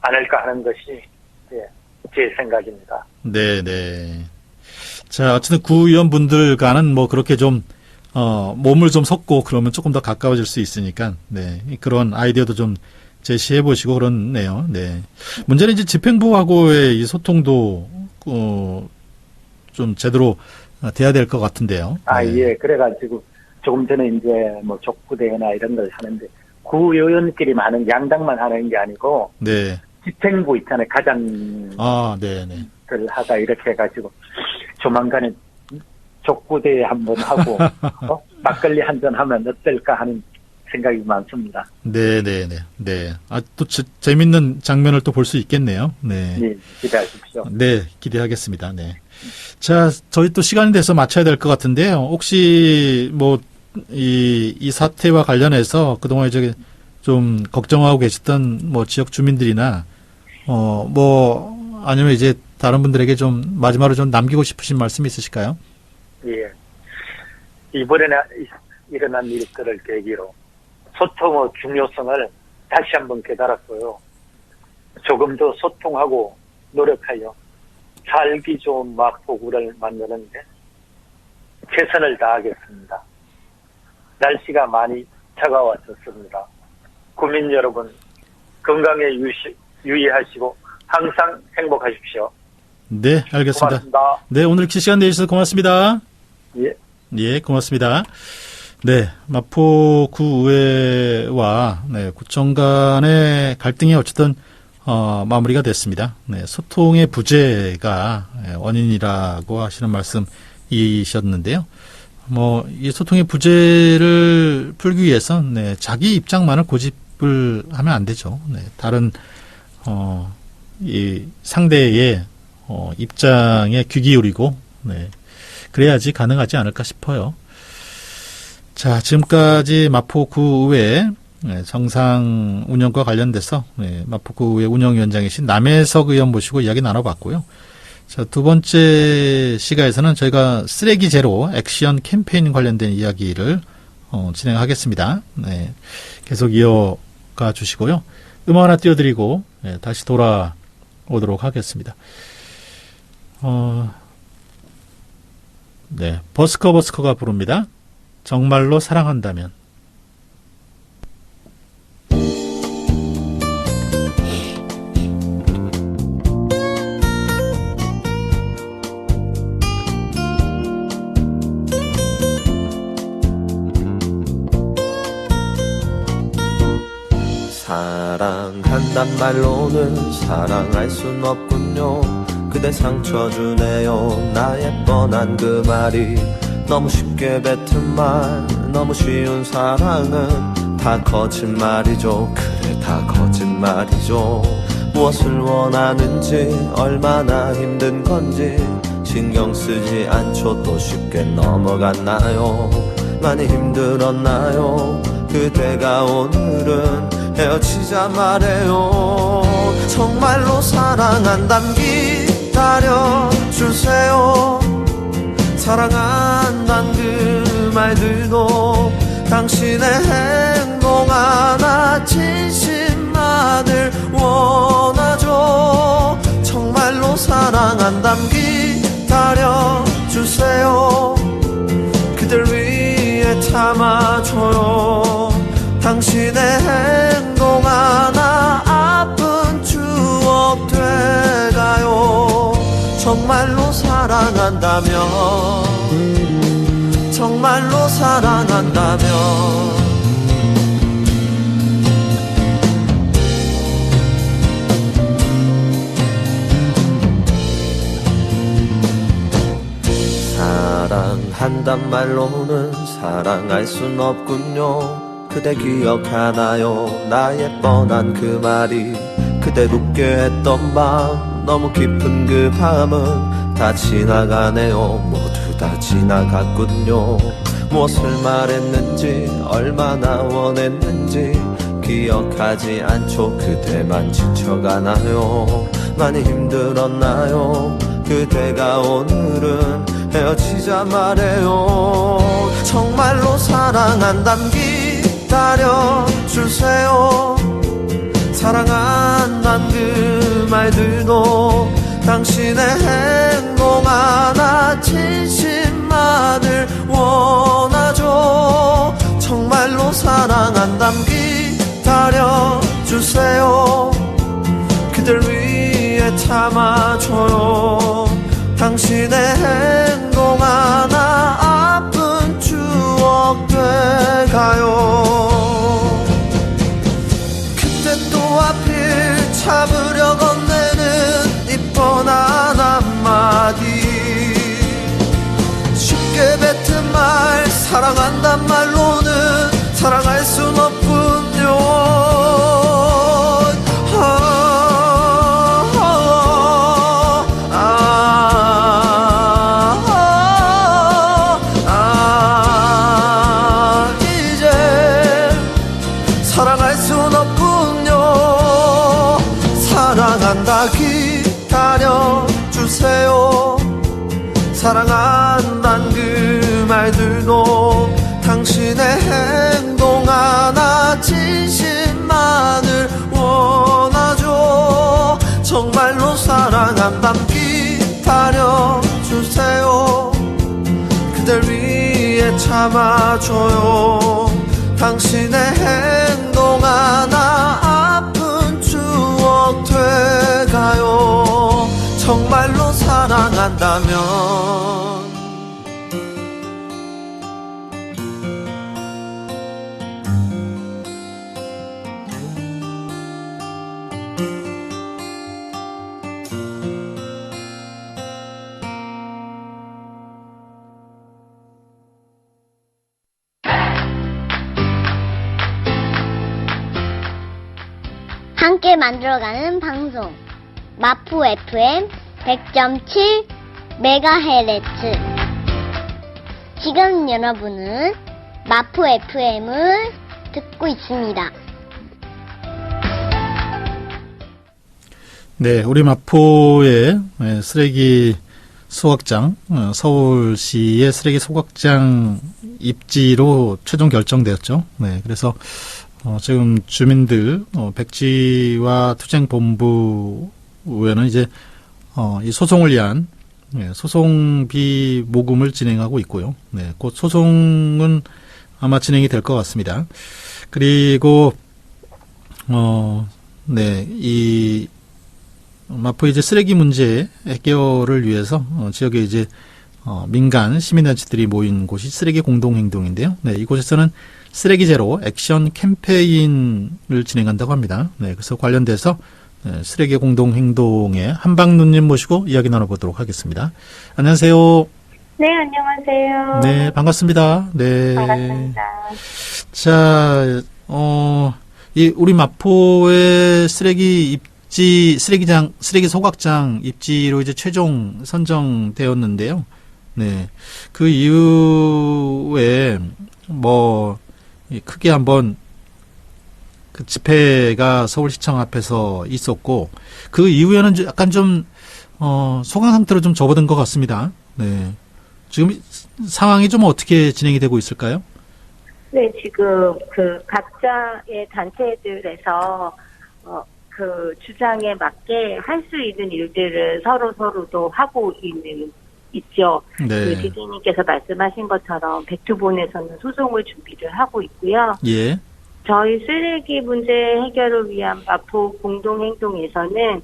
않을까 하는 것이 제 생각입니다. 네네. 자, 어쨌든 구의원분들과는 그렇게 좀, 몸을 좀 섞고 그러면 조금 더 가까워질 수 있으니까, 네. 그런 아이디어도 좀 제시해 보시고 그렇네요. 네. 문제는 이제 집행부하고의 이 소통도, 좀 제대로 돼야 될 것 같은데요. 네. 예. 그래가지고 조금 전에 이제 족구대회나 이런 걸 하는데 구의원끼리만 하는 양당만 하는 게 아니고, 네. 집행부 있잖아요. 가장 네네. 를 하다 이렇게 해가지고 조만간에 족구대회 한번 하고 막걸리 한잔 하면 어떨까 하는 생각이 많습니다. 네네네. 네. 또 재밌는 장면을 또 볼 수 있겠네요. 네. 예, 기대하십시오. 네, 기대하겠습니다. 네. 자, 저희 또 시간이 돼서 마쳐야 될 것 같은데요. 혹시 이 사태와 관련해서 그동안 이제 좀 걱정하고 계셨던 지역 주민들이나 아니면 이제 다른 분들에게 좀 마지막으로 좀 남기고 싶으신 말씀 있으실까요? 예. 이번에 일어난 일들을 계기로 소통의 중요성을 다시 한번 깨달았고요. 조금 더 소통하고 노력하여 살기 좋은 마포구를 만드는데 최선을 다하겠습니다. 날씨가 많이 차가워졌습니다. 국민 여러분 건강에 유의하시고 항상 행복하십시오. 네, 알겠습니다. 고맙습니다. 네, 오늘 이렇게 시간 내주셔서 고맙습니다. 예. 예, 고맙습니다. 네, 마포구의회와 구청 간의 갈등이 어쨌든 마무리가 됐습니다. 네, 소통의 부재가 원인이라고 하시는 말씀이셨는데요. 이 소통의 부재를 풀기 위해서 자기 입장만을 고집을 하면 안 되죠. 네, 다른 이 상대의 입장에 귀 기울이고 그래야지 가능하지 않을까 싶어요. 자, 지금까지 마포구의회 정상 운영과 관련돼서 마포구의회 운영위원장이신 남혜석 의원 모시고 이야기 나눠봤고요. 자, 두 번째 시간에서는 저희가 쓰레기 제로 액션 캠페인 관련된 이야기를 진행하겠습니다. 네, 계속 이어가 주시고요. 음악 하나 띄워드리고 다시 돌아오도록 하겠습니다. 네, 버스커가 부릅니다. 정말로 사랑한다면. 사랑한단 말로는 사랑할 순 없군요. 그대 상처 주네요. 나의 뻔한 그 말이 너무 쉽게 뱉은 말, 너무 쉬운 사랑은 다 거짓말이죠. 그래 다 거짓말이죠. 무엇을 원하는지 얼마나 힘든 건지 신경 쓰지 않죠. 또 쉽게 넘어갔나요? 많이 힘들었나요? 그대가 오늘은 헤어지자 말해요. 정말로 사랑한담 기다려주세요. 사랑한단 그 말들도 당신의 행동 하나 진심만을 원하죠. 정말로 사랑한담 기다려주세요. 그댈 위해 참아줘요. 당신의 행동 하나 아픈 추억 돼가요. 정말로 사랑한다면, 정말로 사랑한다면 사랑한단 말로는 사랑할 순 없군요. 그대 기억하나요? 나의 뻔한 그 말이 그대 웃게 했던 밤, 너무 깊은 그 밤은 다 지나가네요. 모두 다 지나갔군요. 무엇을 말했는지 얼마나 원했는지 기억하지 않죠. 그대만 지쳐가나요? 많이 힘들었나요? 그대가 오늘은 헤어지자 말해요. 정말로 사랑한담 기다려주세요. 사랑한단 그 말들도 당신의 행동 하나 진심만을 원하죠. 정말로 사랑한담 기다려주세요. 그댈 위해 참아줘요. 당신의 행동 하나 아픈 추억 돼가요. 그때 또 하필 참으려 건네는 이 뻔한 한마디, 쉽게 뱉은 말 사랑한단 말로는 사랑할 순 없군요. 이제 사랑할 순 없군요. 사랑한다 기다려주세요. 사랑한단 그 말들도 당신의 행동 하나 진심만을 원하죠. 정말로 사랑한담 기다려주세요. 그댈 위해 참아줘요. 당신의 행동 하나 아픈 추억 돼가요. 정말로 사랑한다면 함께 만들어가는 방송 마포 FM 100.7 메가헤르츠. 지금 여러분은 마포 FM을 듣고 있습니다. 네, 우리 마포의 쓰레기 소각장, 서울시의 쓰레기 소각장 입지로 최종 결정되었죠. 네, 그래서 지금 주민들 백지와 투쟁본부에는 이제 이 소송을 위한 소송비 모금을 진행하고 있고요. 네, 곧 소송은 아마 진행이 될 것 같습니다. 그리고 네, 이 마포의 이제 쓰레기 문제 해결을 위해서 지역에 이제 민간 시민단체들이 모인 곳이 쓰레기 공동행동인데요. 네, 이곳에서는 쓰레기 제로 액션 캠페인을 진행한다고 합니다. 네, 그래서 관련돼서 쓰레기 공동행동의 한방누님 모시고 이야기 나눠보도록 하겠습니다. 안녕하세요. 네, 안녕하세요. 네, 반갑습니다. 네. 반갑습니다. 자, 우리 마포의 쓰레기 소각장 입지로 이제 최종 선정되었는데요. 네. 그 이후에 크게 한번 그 집회가 서울시청 앞에서 있었고, 그 이후에는 약간 좀, 소강 상태로 좀 접어든 것 같습니다. 네. 지금 상황이 좀 어떻게 진행이 되고 있을까요? 네, 지금 그 각자의 단체들에서 그 주장에 맞게 할 수 있는 일들을 서로도 하고 있죠. 네. 그 디디님께서 말씀하신 것처럼 백투본에서는 소송을 준비를 하고 있고요. 예. 저희 쓰레기 문제 해결을 위한 마포 공동행동에서는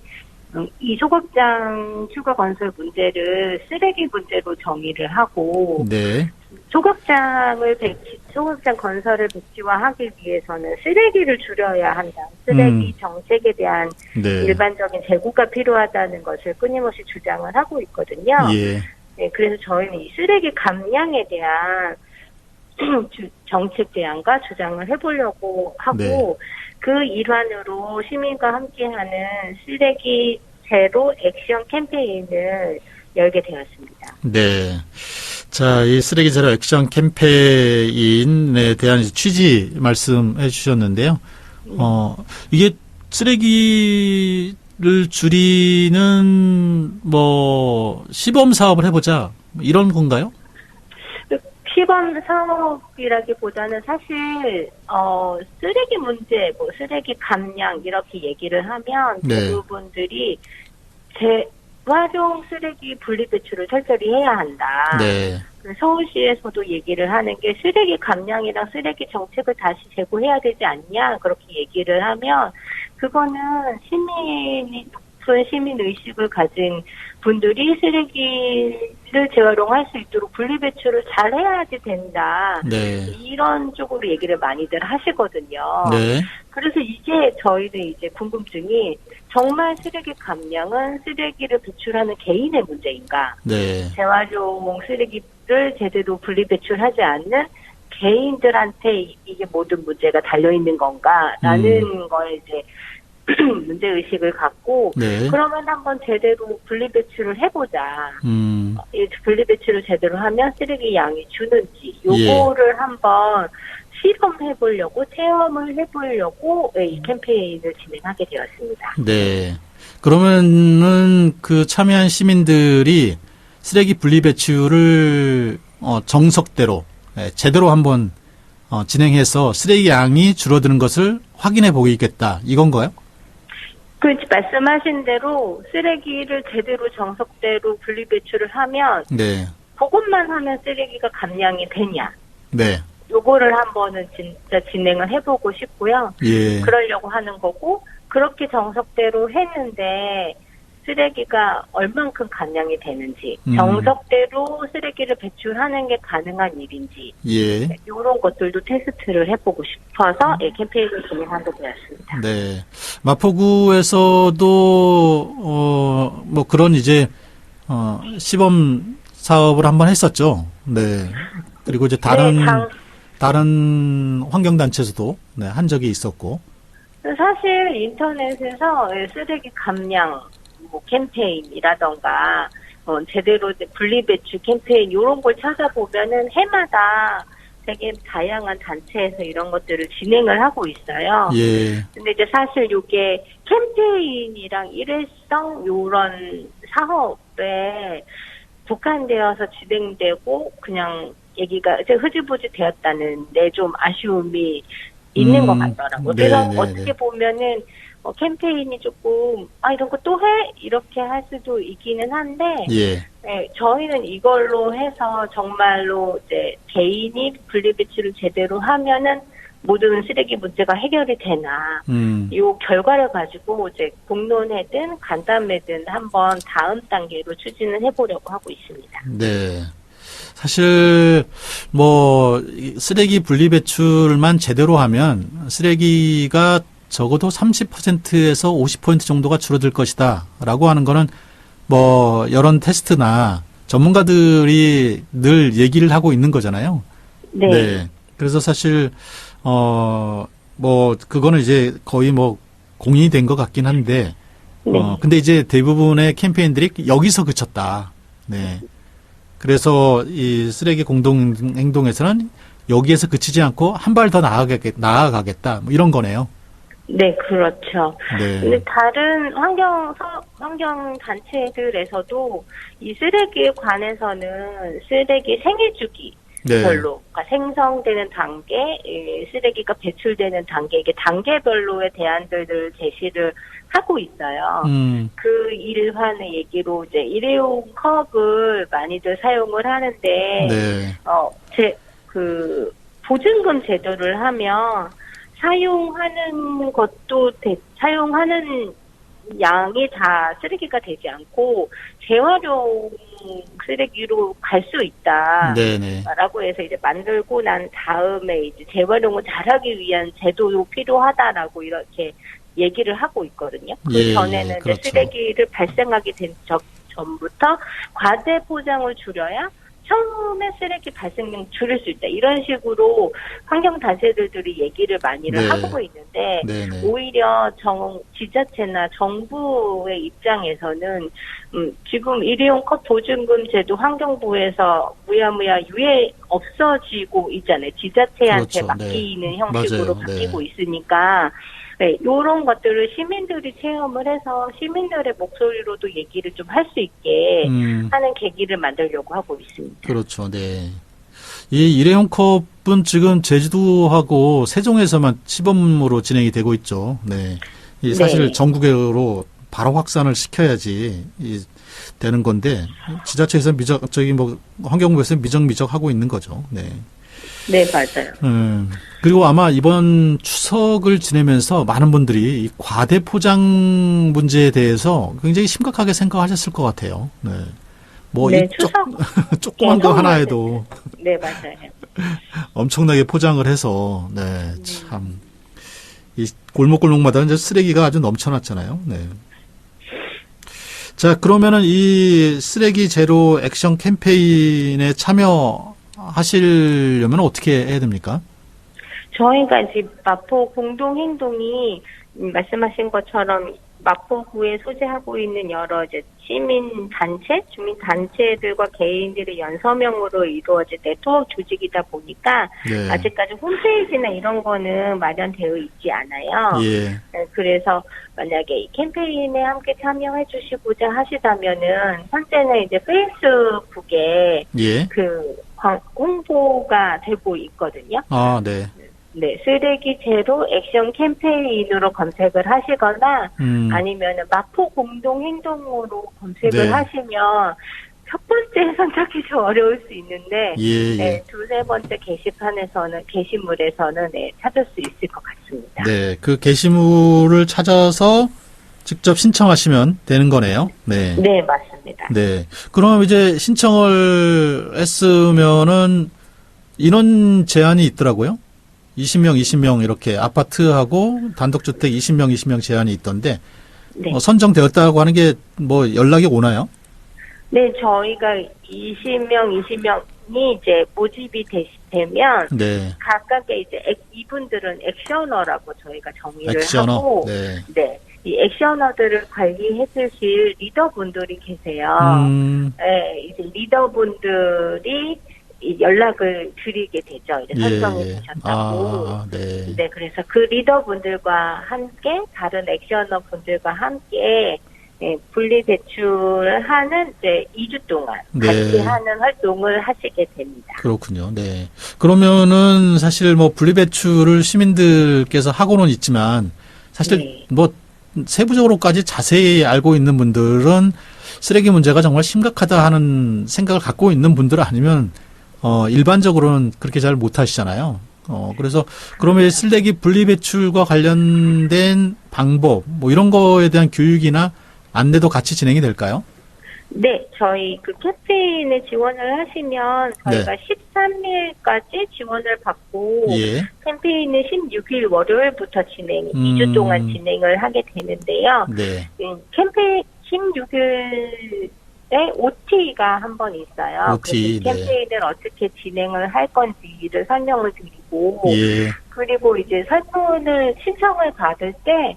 이 소각장 추가 건설 문제를 쓰레기 문제로 정의를 하고, 네. 소각장 건설을 백지화하기 위해서는 쓰레기를 줄여야 한다. 쓰레기 정책에 대한 네. 일반적인 재고가 필요하다는 것을 끊임없이 주장을 하고 있거든요. 예. 네, 그래서 저희는 이 쓰레기 감량에 대한 정책 대안과 주장을 해보려고 하고, 네. 그 일환으로 시민과 함께하는 쓰레기 제로 액션 캠페인을 열게 되었습니다. 네. 자, 이 쓰레기 제로 액션 캠페인에 대한 취지 말씀해 주셨는데요. 이게 쓰레기를 줄이는 시범 사업을 해보자 이런 건가요? 시범 사업이라기보다는 사실 쓰레기 문제, 쓰레기 감량 이렇게 얘기를 하면 네. 대부분들이 재활용 쓰레기 분리 배출을 철저히 해야 한다. 네. 서울시에서도 얘기를 하는 게 쓰레기 감량이랑 쓰레기 정책을 다시 재고해야 되지 않냐 그렇게 얘기를 하면 그거는 높은 시민 의식을 가진 분들이 쓰레기를 재활용할 수 있도록 분리배출을 잘 해야지 된다. 네. 이런 쪽으로 얘기를 많이들 하시거든요. 네. 그래서 이게 저희는 이제 궁금증이 정말 쓰레기 감량은 쓰레기를 배출하는 개인의 문제인가? 네. 재활용 쓰레기를 제대로 분리배출하지 않는 개인들한테 이게 모든 문제가 달려있는 건가라는 거에 이제 문제의식을 갖고, 네. 그러면 한번 제대로 분리배출을 해보자. 이 분리배출을 제대로 하면 쓰레기 양이 주는지, 요거를 한번 시험해보려고, 체험을 해보려고 이 캠페인을 진행하게 되었습니다. 네. 그러면은 그 참여한 시민들이 쓰레기 분리배출을 정석대로 제대로 한번 진행해서 쓰레기 양이 줄어드는 것을 확인해 보이겠다 이건가요? 그 말씀하신 대로 쓰레기를 제대로 정석대로 분리배출을 하면 네. 그것만 하면 쓰레기가 감량이 되냐? 네. 요거를 한번은 진짜 진행을 해보고 싶고요. 예. 그러려고 하는 거고, 그렇게 정석대로 했는데 쓰레기가 얼만큼 감량이 되는지, 정석대로 쓰레기를 배출하는 게 가능한 일인지, 예. 이런 것들도 테스트를 해보고 싶어서 캠페인을 진행하게 되었습니다. 네. 마포구에서도 그런 이제 시범 사업을 한번 했었죠. 네. 그리고 이제 다른 환경단체에서도 한 적이 있었고. 사실 인터넷에서 쓰레기 감량 캠페인이라던가 제대로 분리배출 캠페인 이런 걸 찾아보면은 해마다 되게 다양한 단체에서 이런 것들을 진행을 하고 있어요. 예. 근데 이제 사실 이게 캠페인이랑 일회성 이런 사업에 국한되어서 진행되고 그냥 얘기가 이제 흐지부지 되었다는 데 좀 아쉬움이 있는 것 같더라고요. 그래서 어떻게 보면은 캠페인이 조금 이런 거 또 해? 이렇게 할 수도 있기는 한데 예. 네, 저희는 이걸로 해서 정말로 이제 개인이 분리배출을 제대로 하면은 모든 쓰레기 문제가 해결이 되나 요 결과를 가지고 이제 공론회든 간담회든 한번 다음 단계로 추진을 해보려고 하고 있습니다. 네. 사실 뭐 쓰레기 분리 배출만 제대로 하면 쓰레기가 적어도 30%에서 50% 정도가 줄어들 것이다라고 하는 거는 뭐 여론 테스트나 전문가들이 늘 얘기를 하고 있는 거잖아요. 네. 네. 그래서 사실 뭐 그거는 이제 거의 뭐 공인이 된 것 같긴 한데 네. 근데 이제 대부분의 캠페인들이 여기서 그쳤다. 네. 그래서 이 쓰레기 공동 행동에서는 여기에서 그치지 않고 한 발 더 나아가겠다. 뭐 이런 거네요. 네, 그렇죠. 네. 근데 다른 환경 단체들에서도 이 쓰레기에 관해서는 쓰레기 생애 주기 네. 별로, 그러니까 생성되는 단계, 쓰레기가 배출되는 단계, 이게 단계별로의 대안들을 제시를 하고 있어요. 그 일환의 얘기로 이제 일회용 컵을 많이들 사용을 하는데, 네. 보증금 제도를 하면 사용하는 것도 사용하는 양이 다 쓰레기가 되지 않고 재활용 쓰레기로 갈 수 있다. 네네. 라고 해서 이제 만들고 난 다음에 이제 재활용을 잘하기 위한 제도도 필요하다라고 이렇게 얘기를 하고 있거든요. 그 예, 전에는 그렇죠. 이제 쓰레기를 발생하게 된 전부터 과대 포장을 줄여야 처음에 쓰레기 발생량 줄일 수 있다. 이런 식으로 환경단체들이 얘기를 많이를 네. 하고 있는데 네네. 오히려 지자체나 정부의 입장에서는 지금 일회용 컵 보증금 제도 환경부에서 무야무야 유예 없어지고 있잖아요. 지자체한테 그렇죠. 맡기는 네. 형식으로 맞아요. 바뀌고 네. 있으니까 네, 이런 것들을 시민들이 체험을 해서 시민들의 목소리로도 얘기를 좀 할 수 있게 하는 계기를 만들려고 하고 있습니다. 그렇죠. 네. 이 일회용 컵은 지금 제주도하고 세종에서만 시범으로 진행이 되고 있죠. 네. 이 사실 네. 전국으로 바로 확산을 시켜야지 되는 건데 지자체에서 환경부에서 미적미적 하고 있는 거죠. 네. 네, 맞아요. 그리고 아마 이번 추석을 지내면서 많은 분들이 이 과대 포장 문제에 대해서 굉장히 심각하게 생각하셨을 것 같아요. 네. 뭐, 네, 조그만 거 하나에도. 네, 맞아요. 엄청나게 포장을 해서, 네, 참. 이 골목골목마다 이제 쓰레기가 아주 넘쳐났잖아요. 네. 자, 그러면은 이 쓰레기 제로 액션 캠페인에 참여하시려면 어떻게 해야 됩니까? 저희가 이제 마포 공동행동이 말씀하신 것처럼 마포구에 소재하고 있는 여러 이제 시민 단체, 주민 단체들과 개인들의 연서명으로 이루어진 네트워크 조직이다 보니까 네. 아직까지 홈페이지나 이런 거는 마련되어 있지 않아요. 예. 네, 그래서 만약에 이 캠페인에 함께 참여해 주시고자 하시다면은 현재는 이제 페이스북에 예. 홍보가 되고 있거든요. 아, 네. 네, 쓰레기 제로 액션 캠페인으로 검색을 하시거나 아니면은 마포 공동 행동으로 검색을 네. 하시면 첫 번째 선택이 좀 어려울 수 있는데 예, 네, 두세 번째 게시물에서는 네, 찾을 수 있을 것 같습니다. 네. 그 게시물을 찾아서 직접 신청하시면 되는 거네요. 네. 네, 맞습니다. 네. 그럼 이제 신청을 했으면은 인원 제한이 있더라고요. 20명 이렇게 아파트하고 단독주택 20명 제한이 있던데 네. 선정되었다고 하는 게 뭐 연락이 오나요? 네, 저희가 20명이 이제 모집이 되면 네. 각각의 이제 이분들은 액셔너라고 저희가 정의를 액셔너. 하고 네. 네. 이 액셔너들을 관리해 주실 리더분들이 계세요. 네, 이제 리더분들이 이 연락을 드리게 되죠. 이제 설정이 되셨다고. 네. 네, 그래서 그 리더분들과 함께 다른 액셔너 분들과 함께 네, 분리 배출을 하는 이제 2주 동안 네. 같이 하는 활동을 하시게 됩니다. 그렇군요. 네. 그러면은 사실 뭐 분리배출을 시민들께서 하고는 있지만 사실 네. 뭐 세부적으로까지 자세히 알고 있는 분들은 쓰레기 문제가 정말 심각하다 하는 생각을 갖고 있는 분들 아니면 일반적으로는 그렇게 잘 못하시잖아요. 그래서 그러면 쓰레기 분리배출과 관련된 방법, 뭐 이런 거에 대한 교육이나 안내도 같이 진행이 될까요? 네, 저희 그 캠페인에 지원을 하시면 저희가 네. 13일까지 지원을 받고 예. 캠페인은 16일 월요일부터 2주 동안 진행을 하게 되는데요. 네. 캠페인 16일에 OT가 한 번 있어요. OT, 그래서 캠페인을 어떻게 진행을 할 건지를 설명을 드리고 예. 그리고 이제 설문을 신청을 받을 때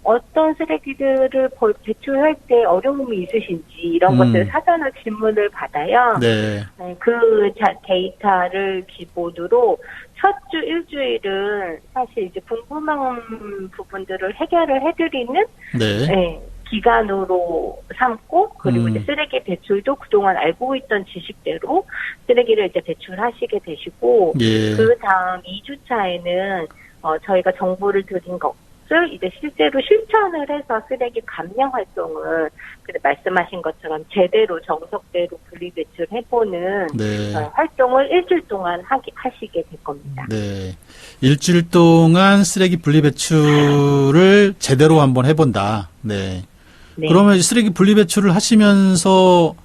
어떤 쓰레기들을 배출할 때 어려움이 있으신지 이런 것들 사전으로 질문을 받아요. 네. 그 데이터를 기본으로 첫 주 일주일은 사실 이제 궁금한 부분들을 해결을 해드리는 네. 기간으로 삼고 그리고 이제 쓰레기 배출도 그동안 알고 있던 지식대로 쓰레기를 이제 배출하시게 되시고 예. 그 다음 2주차에는 저희가 정보를 드린 것을 이제 실제로 실천을 해서 쓰레기 감량 활동을 말씀하신 것처럼 제대로 정석대로 분리배출 해보는 네. 활동을 일주일 동안 하시게 될 겁니다. 네. 일주일 동안 쓰레기 분리배출을 제대로 한번 해본다. 네. 네. 그러면 쓰레기 분리배출을 하시면서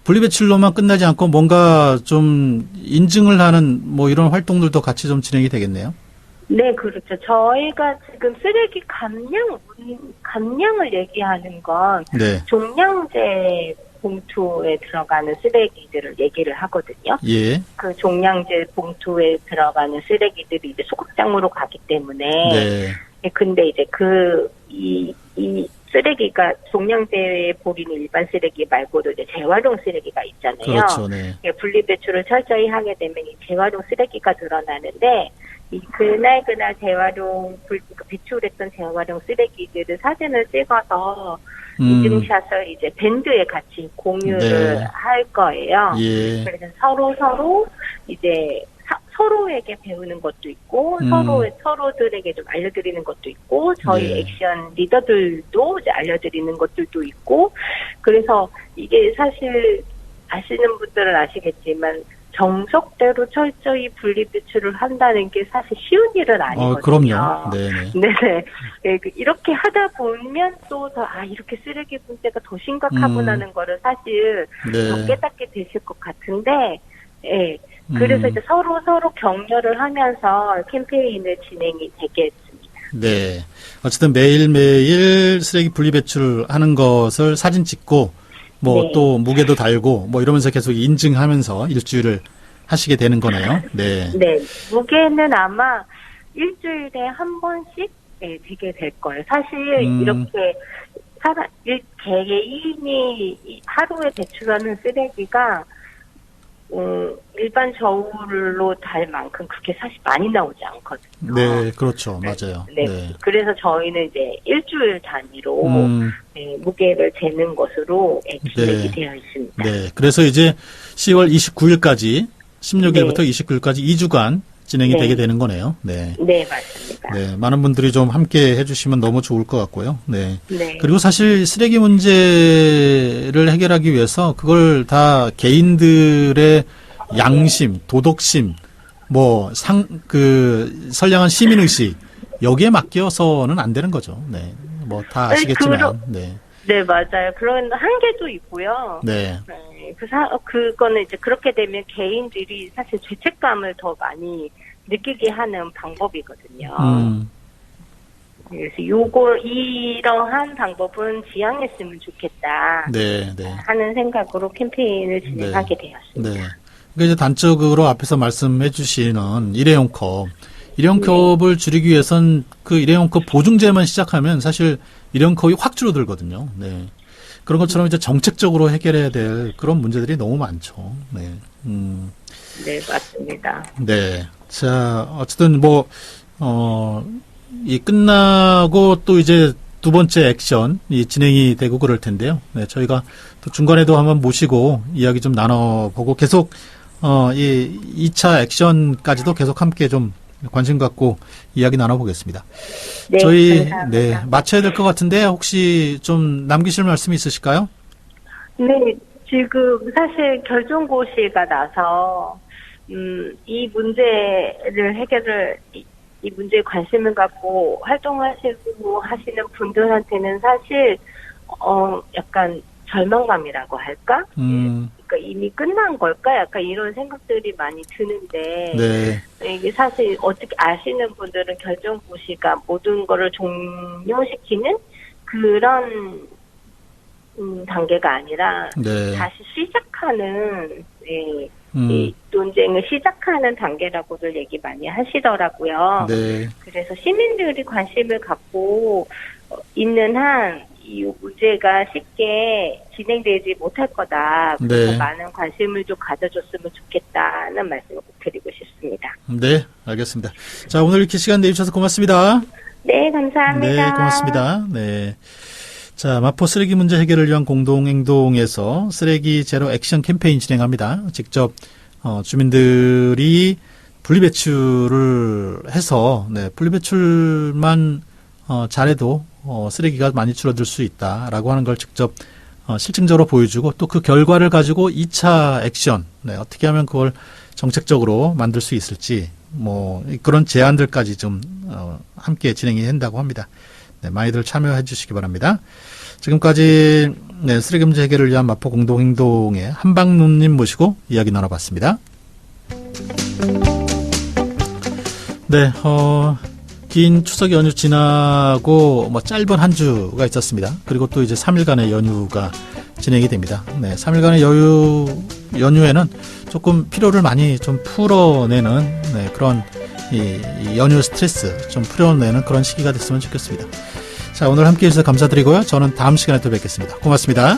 분리배출로만 끝나지 않고 뭔가 좀 인증을 하는 뭐 이런 활동들도 같이 좀 진행이 되겠네요. 네, 그렇죠. 저희가 지금 쓰레기 감량을 얘기하는 건 네. 종량제 봉투에 들어가는 쓰레기들을 얘기를 하거든요. 예. 그 종량제 봉투에 들어가는 쓰레기들이 이제 소각장으로 가기 때문에. 네. 근데 이제 이 쓰레기가 종량제에 버리는 일반 쓰레기 말고도 이제 재활용 쓰레기가 있잖아요. 그렇죠. 네. 분리배출을 철저히 하게 되면 이 재활용 쓰레기가 드러나는데 이 그날 배출했던 재활용 쓰레기들을 사진을 찍어서 인증샷을 이제 밴드에 같이 공유를 네. 할 거예요. 예. 그래서 서로 이제 서로에게 배우는 것도 있고 서로들에게 좀 알려드리는 것도 있고 저희 네. 액션 리더들도 이제 알려드리는 것들도 있고 그래서 이게 사실 아시는 분들은 아시겠지만 정석대로 철저히 분리배출을 한다는 게 사실 쉬운 일은 아니거든요. 그럼요. 네네. 네네. 이렇게 하다 보면 또 더 이렇게 쓰레기 문제가 더 심각하구나는 거를 사실 네. 더 깨닫게 되실 것 같은데, 예. 그래서 이제 서로 격려를 하면서 캠페인을 진행이 되겠습니다. 네. 어쨌든 매일매일 쓰레기 분리배출 하는 것을 사진 찍고 뭐 또 무게도 달고 뭐 이러면서 계속 인증하면서 일주일을 하시게 되는 거네요. 네. 네. 무게는 아마 일주일에 한 번씩 되게 될 거예요. 사실 이렇게 개인이 하루에 배출하는 쓰레기가 일반 저울로 달 만큼 그렇게 사실 많이 나오지 않거든요. 네, 그렇죠. 맞아요. 네. 그래서 저희는 이제 일주일 단위로 무게를 재는 것으로 기획이 되어 있습니다. 네. 그래서 이제 10월 29일까지 16일부터 29일까지 2주간 진행이 되게 되는 거네요. 네. 네, 맞습니다. 네, 많은 분들이 좀 함께 해주시면 너무 좋을 것 같고요. 네. 네. 그리고 사실 쓰레기 문제를 해결하기 위해서 그걸 다 개인들의 양심, 도덕심, 선량한 시민의식, 여기에 맡겨서는 안 되는 거죠. 네. 뭐 다 아시겠지만, 네. 네, 맞아요. 그런 한계도 있고요. 네. 그거는 이제 그렇게 되면 개인들이 사실 죄책감을 더 많이 느끼게 하는 방법이거든요. 그래서 이러한 방법은 지양했으면 좋겠다. 네. 하는 생각으로 캠페인을 진행하게 되었습니다. 네. 그러니까 이제 단적으로 앞에서 말씀해 주시는 일회용 컵. 일회용 컵을 줄이기 위해선 그 일회용 컵 보증제만 시작하면 사실 일회용 컵이 확 줄어들거든요. 네. 그런 것처럼 이제 정책적으로 해결해야 될 그런 문제들이 너무 많죠. 네. 네, 맞습니다. 네. 자, 어쨌든 이 끝나고 또 이제 두 번째 액션이 진행이 되고 그럴 텐데요. 네, 저희가 또 중간에도 한번 모시고 이야기 좀 나눠보고 계속, 이 2차 액션까지도 계속 함께 좀 관심 갖고 이야기 나눠보겠습니다. 네, 저희, 감사합니다. 네, 마쳐야 될 것 같은데 혹시 좀 남기실 말씀이 있으실까요? 네, 지금 사실 결정고시가 나서 이 문제를 이 문제에 관심을 갖고 활동하시고 하시는 분들한테는 사실, 약간 절망감이라고 할까? 그러니까 이미 끝난 걸까? 약간 이런 생각들이 많이 드는데, 네. 이게 사실 어떻게 아시는 분들은 결정고시가 모든 거를 종료시키는 그런 단계가 아니라 네. 다시 시작하는 이 논쟁을 시작하는 단계라고들 얘기 많이 하시더라고요. 네. 그래서 시민들이 관심을 갖고 있는 한 이 문제가 쉽게 진행되지 못할 거다. 그래서 네. 많은 관심을 좀 가져줬으면 좋겠다는 말씀을 꼭 드리고 싶습니다. 네, 알겠습니다. 자, 오늘 이렇게 시간 내주셔서 고맙습니다. 네, 감사합니다. 네, 고맙습니다. 네. 자, 마포 쓰레기 문제 해결을 위한 공동행동에서 쓰레기 제로 액션 캠페인 진행합니다. 직접 주민들이 분리배출을 해서 분리배출만 잘해도 쓰레기가 많이 줄어들 수 있다라고 하는 걸 직접 실증적으로 보여주고 또 그 결과를 가지고 2차 액션 어떻게 하면 그걸 정책적으로 만들 수 있을지 그런 제안들까지 좀 함께 진행이 된다고 합니다. 네, 많이들 참여해 주시기 바랍니다. 지금까지 쓰레기 문제 해결을 위한 마포 공동행동의 한방눈님 모시고 이야기 나눠봤습니다. 네, 긴 추석 연휴 지나고 짧은 한 주가 있었습니다. 그리고 또 이제 3일간의 연휴가 진행이 됩니다. 네, 3일간의 연휴에는 조금 피로를 많이 좀 풀어내는 그런 이 연휴 스트레스 좀 풀어내는 그런 시기가 됐으면 좋겠습니다. 자, 오늘 함께 해주셔서 감사드리고요. 저는 다음 시간에 또 뵙겠습니다. 고맙습니다.